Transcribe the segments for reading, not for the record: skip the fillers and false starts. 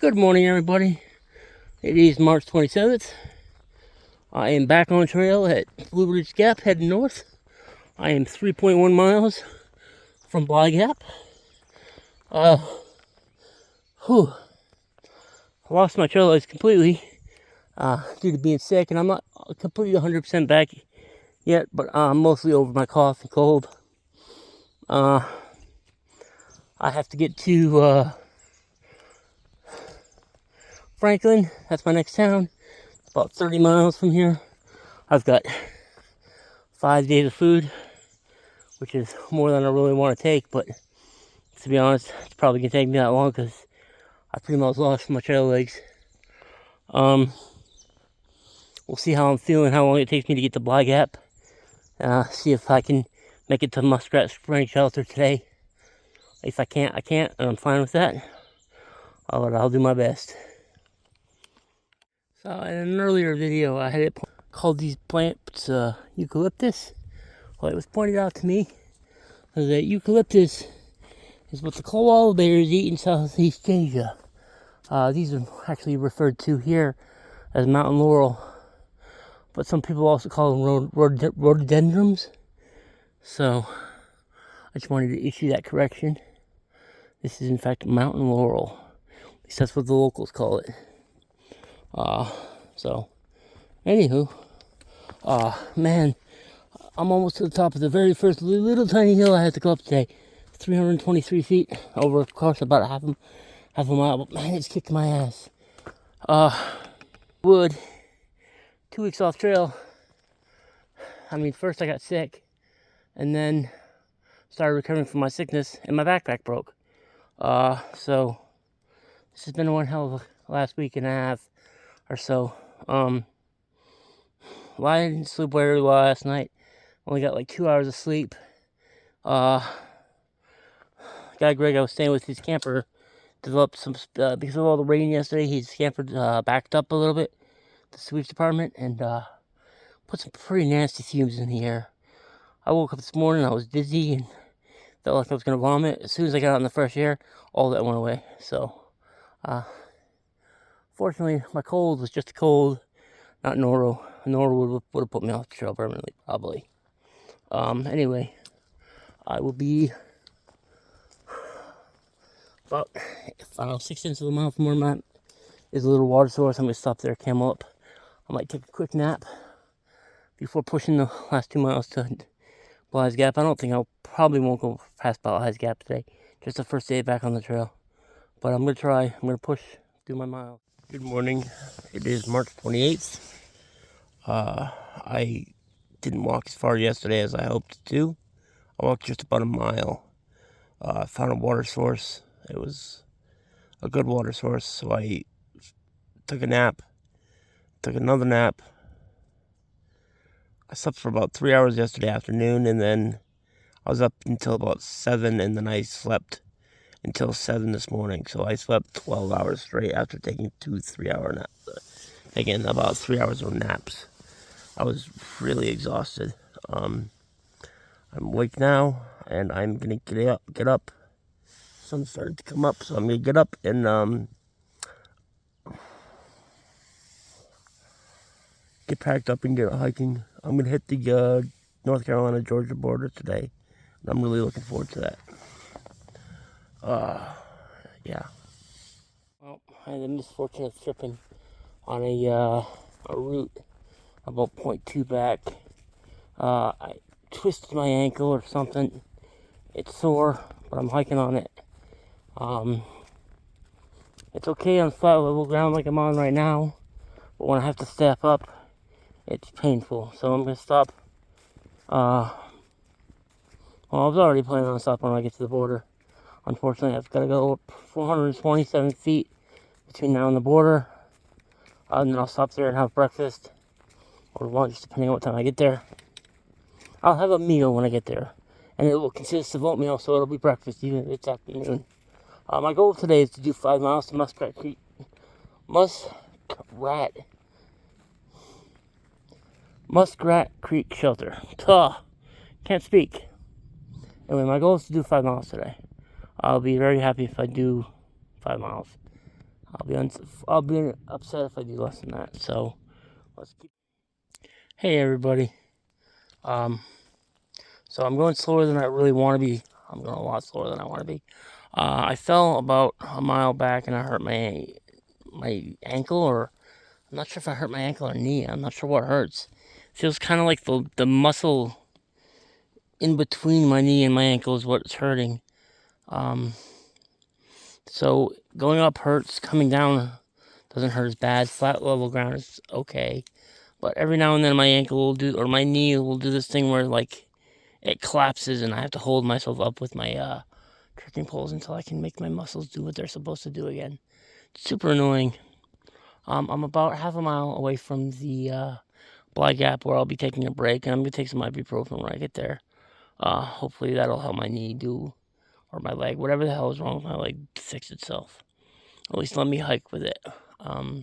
Good morning, everybody. It is March 27th. I am back on trail at Blue Ridge Gap, heading north. I am 3.1 miles from Bly Gap. I lost my trail legs completely due to being sick, and I'm not completely 100% back yet, but I'm mostly over my cough and cold. I have to get to Franklin. That's my next town. It's about 30 miles from here. I've got 5 days of food, which is more than I really want to take, but to be honest, it's probably gonna take me that long because I pretty much lost my trail legs. We'll see how I'm feeling, how long it takes me to get to Bly Gap. See if I can make it to Muskrat Spring Shelter today. If I can't, I can't, and I'm fine with that. I'll do my best. So in an earlier video, I had it called these plants eucalyptus. Well, it was pointed out to me that eucalyptus is what the koala bears eat in Southeast Asia. These are actually referred to here as mountain laurel, but some people also call them rhododendrons. So I just wanted to issue that correction. This is in fact mountain laurel. At least that's what the locals call it. So anywho, man, I'm almost to the top of the very first little tiny hill I had to go up today. 323 feet over, of course, about half a mile, but man, it's kicked my ass. Wood, 2 weeks off trail. I mean, first I got sick, and then started recovering from my sickness, and my backpack broke. So this has been one hell of a last week and a half or so. I didn't sleep very well last night. Only got like 2 hours of sleep. Guy Greg I was staying with, his camper developed some, because of all the rain yesterday, his camper backed up a little bit, the sewage department, and put some pretty nasty fumes in the air. I woke up this morning, I was dizzy and felt like I was going to vomit. As soon as I got out in the fresh air, all that went away. So, fortunately, my cold was just a cold, not noro. Noro would have put me off the trail permanently, probably. Anyway, I will be about 6 of a mile from where I'm at. Is a little water source. I'm going to stop there, camel up. I might take a quick nap before pushing the last 2 miles to Bly's Gap. I don't think probably won't go past Bly's Gap today. Just the first day back on the trail. But I'm going to try. I'm going to push through my mile. Good morning. It is March 28th. I didn't walk as far yesterday as I hoped to. I walked just about a mile. I found a water source. It was a good water source, so I took a nap. Took another nap. I slept for about 3 hours yesterday afternoon, and then I was up until about 7, and then I slept until 7 this morning. So I slept 12 hours straight after taking 2 3-hour naps. Taking about 3 hours of naps. I was really exhausted. I'm awake now, and I'm gonna get up. Sun's starting to come up, so I'm gonna get up and get packed up and get hiking. I'm gonna hit the North Carolina-Georgia border today, and I'm really looking forward to that. Yeah. Well, I had the misfortune of tripping on a route about 0.2 back. I twisted my ankle or something. It's sore, but I'm hiking on it. It's okay on flat level ground like I'm on right now, but when I have to step up, it's painful. So I'm gonna stop. Well, I was already planning on stopping when I get to the border. Unfortunately, I've got to go up 427 feet between now and the border. And then I'll stop there and have breakfast or lunch, depending on what time I get there. I'll have a meal when I get there, and it will consist of oatmeal, so it'll be breakfast even if it's afternoon. My goal today is to do 5 miles to Muskrat Creek Shelter. Can't speak. Anyway, my goal is to do 5 miles today. I'll be very happy if I do 5 miles. I'll be upset if I do less than that. So let's keep. Hey everybody. So I'm going slower than I really want to be. I'm going a lot slower than I want to be. I fell about a mile back and I hurt my ankle, or I'm not sure if I hurt my ankle or knee. I'm not sure what hurts. Feels kind of like the muscle in between my knee and my ankle is what's hurting. So going up hurts. Coming down doesn't hurt as bad. Flat level ground is okay. But every now and then my ankle will do, or my knee will do this thing where like it collapses and I have to hold myself up with my trekking poles until I can make my muscles do what they're supposed to do again. It's super annoying. I'm about half a mile away from the Bly Gap where I'll be taking a break, and I'm going to take some ibuprofen when I get there. Hopefully that'll help my knee do, or my leg, whatever the hell is wrong with my leg, fix itself. At least let me hike with it. I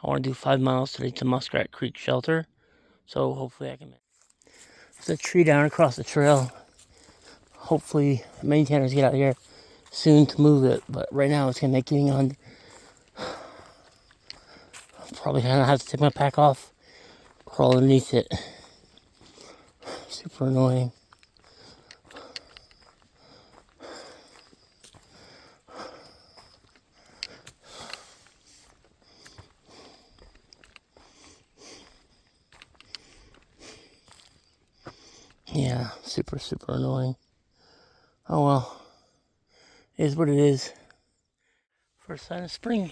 want to do 5 miles today to Muskrat Creek Shelter, so hopefully I can make it. There's a tree down across the trail. Hopefully maintainers get out here soon to move it, but right now it's going to make getting on. Probably going to have to take my pack off, crawl underneath it. Super annoying. Yeah, super annoying. Oh well, it is what it is. First sign of spring.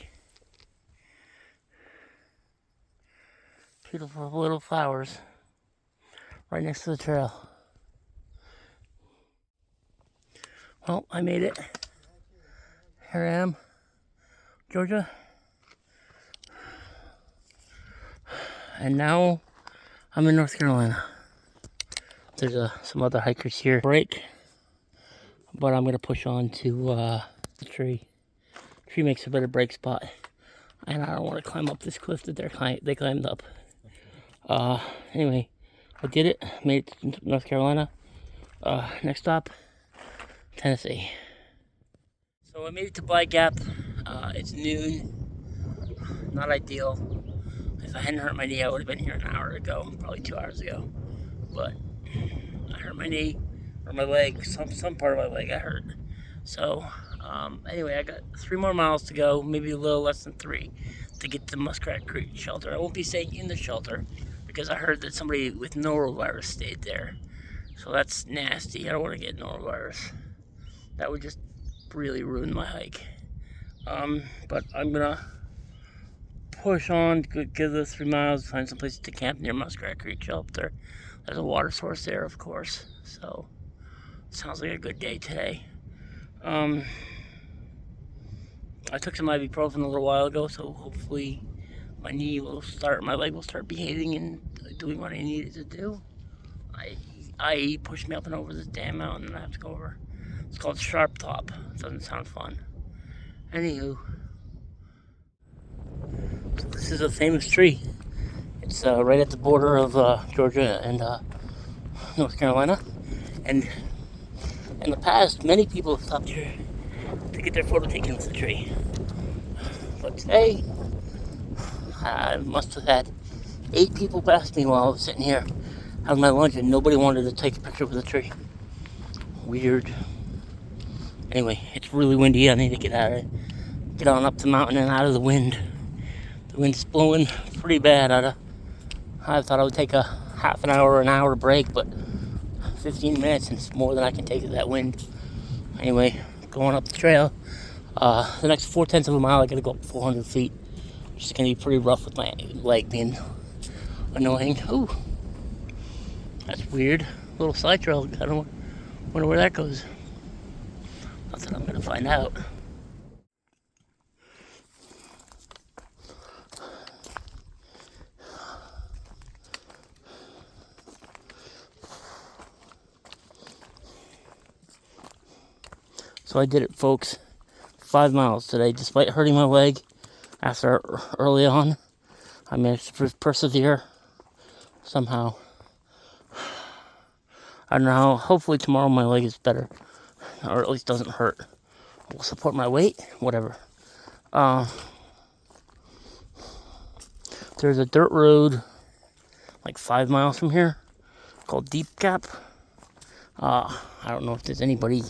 Beautiful little flowers right next to the trail. Well, I made it. Here I am, Georgia. And now I'm in North Carolina. There's some other hikers here. Break. But I'm going to push on to the tree. The tree makes a better break spot. And I don't want to climb up this cliff that they climbed up. Anyway, I did it. Made it to North Carolina. Next stop, Tennessee. So I made it to Bly Gap. It's noon. Not ideal. If I hadn't hurt my knee, I would have been here an hour ago, probably 2 hours ago. But I hurt my knee, or my leg, some part of my leg I hurt. So anyway, I got 3 more miles to go, maybe a little less than 3, to get to Muskrat Creek Shelter. I won't be staying in the shelter because I heard that somebody with norovirus stayed there. So that's nasty. I don't want to get norovirus. That would just really ruin my hike. But I'm gonna push on to get the 3 miles, find some place to camp near Muskrat Creek Shelter. There's a water source there, of course. So sounds like a good day today. I took some ibuprofen a little while ago, so hopefully my leg will start behaving and doing what I needed to do. I pushed me up and over this damn mountain, and I have to go over. It's called Sharp Top. It doesn't sound fun. Anywho, so this is a famous tree. It's right at the border of Georgia and North Carolina, and in the past, many people have stopped here to get their photo taken with the tree. But today, I must have had 8 people pass me while I was sitting here having my lunch, and nobody wanted to take a picture with the tree. Weird. Anyway, it's really windy. I need to get on up the mountain and out of the wind. The wind's blowing pretty bad. I thought I would take a half an hour or an hour break, but 15 minutes and it's more than I can take of that wind. Anyway, going up the trail. The next 4/10 of a mile, I gotta go up 400 feet. Which is gonna be pretty rough with my leg being annoying. Ooh, that's weird. Little side trail. I don't wonder where that goes. Not that I'm gonna find out. So I did it, folks. 5 miles today, despite hurting my leg. After early on, I managed to persevere somehow. I don't know how. Hopefully tomorrow my leg is better, or at least doesn't hurt. Will support my weight, whatever. Uh, there's a dirt road like 5 miles from here called Deep Gap. I don't know if there's anybody,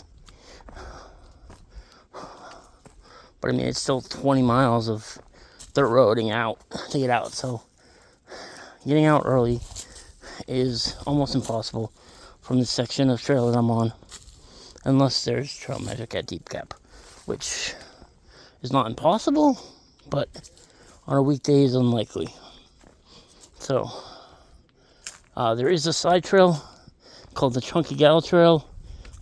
but I mean, it's still 20 miles of dirt roading out to get out, so getting out early is almost impossible from the section of trail that I'm on, unless there's trail magic at Deep Gap, which is not impossible, but on a weekday is unlikely. So, there is a side trail called the Chunky Gal Trail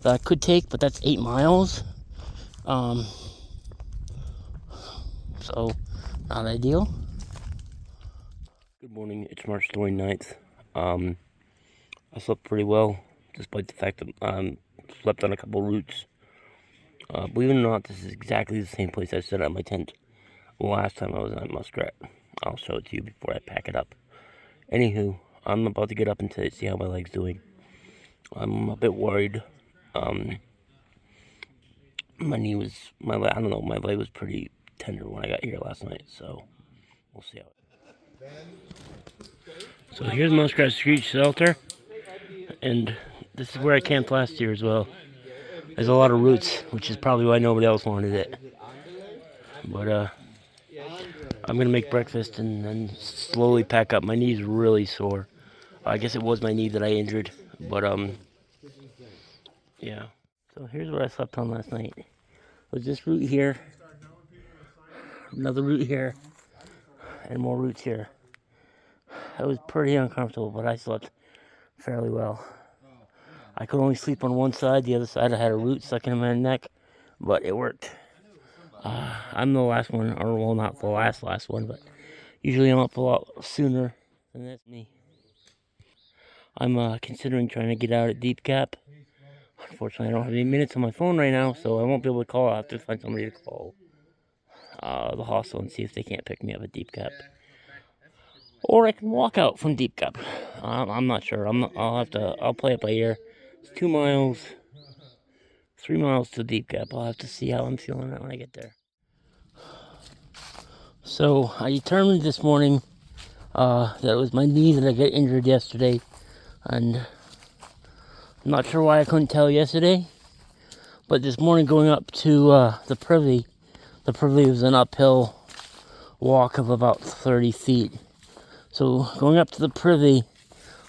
that I could take, but that's 8 miles. So, not ideal. Good morning, it's March 29th. I slept pretty well, despite the fact that I slept on a couple routes. Believe it or not, this is exactly the same place I set up my tent last time I was at Muskrat. I'll show it to you before I pack it up. Anywho, I'm about to get up and see how my leg's doing. I'm a bit worried. My leg was pretty tender when I got here last night, so we'll see how it. So here's Muskrat Street Shelter, and this is where I camped last year as well. There's a lot of roots, which is probably why nobody else wanted it. But I'm gonna make breakfast and then slowly pack up. My knee's really sore. I guess it was my knee that I injured, but yeah. So here's what I slept on last night. It was this route here, another route here, and more routes here. I was pretty uncomfortable, but I slept fairly well. I could only sleep on one side. The other side I had a root stuck in my neck, but it worked. I'm the last one, or well, not the last one, but usually I'm up a lot sooner than that's me. I'm considering trying to get out at Deep Gap. Unfortunately, I don't have any minutes on my phone right now, so I won't be able to call. I'll have to find somebody to call the hostel and see if they can't pick me up at Deep Gap. Or I can walk out from Deep Gap. I'm not sure. I'll play it by ear. It's 2 miles, 3 miles to Deep Gap. I'll have to see how I'm feeling when I get there. So I determined this morning that it was my knee that I got injured yesterday, and I'm not sure why I couldn't tell yesterday, but this morning going up to the Privy was an uphill walk of about 30 feet. So going up to the Privy,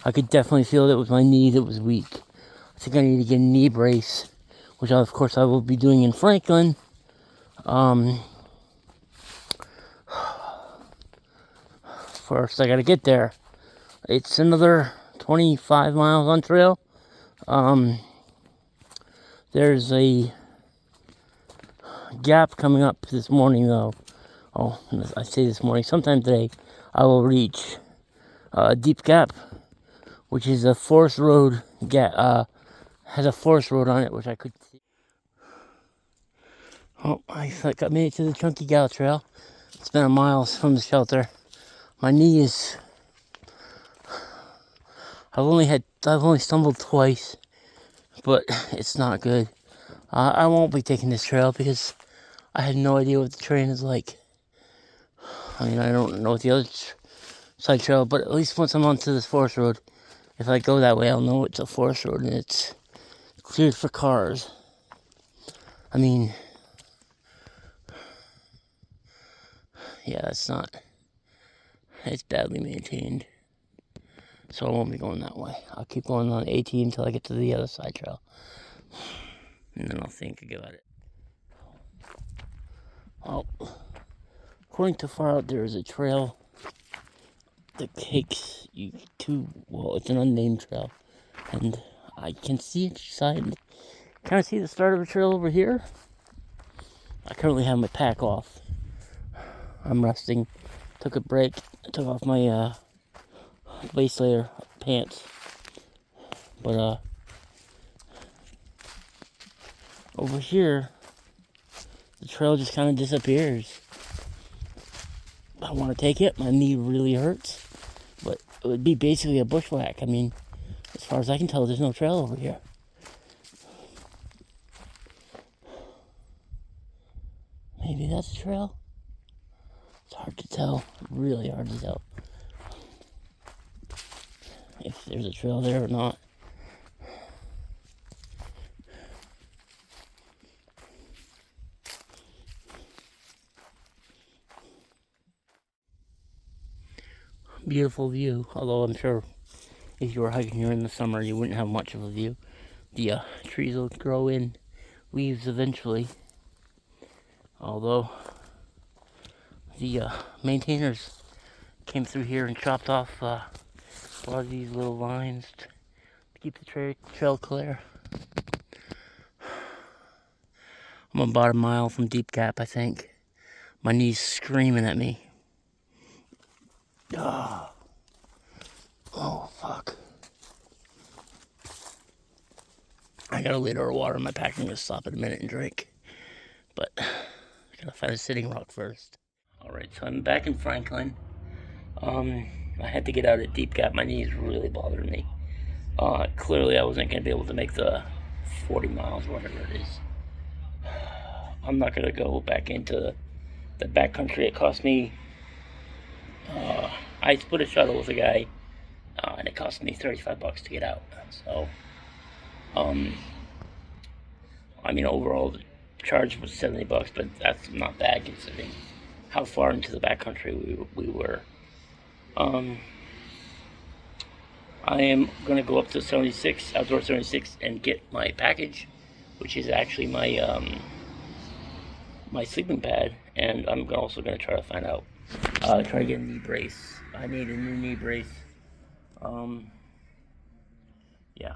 I could definitely feel that it was my knee that was weak. I think I need to get a knee brace, which of course I will be doing in Franklin. First I gotta get there. It's another 25 miles on trail. There's a gap coming up this morning though. Oh, I say this morning, sometime today I will reach Deep Gap, which is a forest road has a forest road on it, which I could see. Oh, I made it to the Chunky Gal Trail. It's been a mile from the shelter. My knee is, I've only stumbled twice, but it's not good. I won't be taking this trail because I had no idea what the terrain is like. I mean, I don't know what the other side trail, but at least once I'm onto this forest road, if I go that way, I'll know it's a forest road and it's cleared for cars. I mean, yeah, it's badly maintained. So I won't be going that way. I'll keep going on 18 until I get to the other side trail. And then I'll think about it. Well, according to far out, there is a trail that takes you to, well, it's an unnamed trail. And I can see each side. Can I see the start of a trail over here? I currently have my pack off. I'm resting. Took a break. I took off my base layer pants. But over here, the trail just kind of disappears. I want to take it. My knee really hurts. But it would be basically a bushwhack. I mean, as far as I can tell, there's no trail over here. Maybe that's a trail? It's hard to tell, really hard to tell if there's a trail there or not. Beautiful view, although I'm sure if you were hiking here in the summer you wouldn't have much of a view. The trees will grow in leaves eventually, although the maintainers came through here and chopped off a lot of these little vines to keep the trail clear. I'm about a mile from Deep Gap, I think. My knee's screaming at me. Oh, fuck. I got a liter of water in my pack. I'm gonna stop in a minute and drink. But I gotta find a sitting rock first. Alright, so I'm back in Franklin. I had to get out at Deep Gap. My knees really bothered me. Clearly I wasn't gonna be able to make the 40 miles, whatever it is. I'm not gonna go back into the backcountry. It cost me, I split a shuttle with a guy, and it cost me $35 to get out. So, I mean, overall the charge was $70, but that's not bad considering how far into the backcountry we were. I am gonna go up to 76, outdoor 76, and get my package, which is actually my my sleeping pad, and I'm also gonna try to find out, try to get a knee brace. I need a new knee brace. Yeah.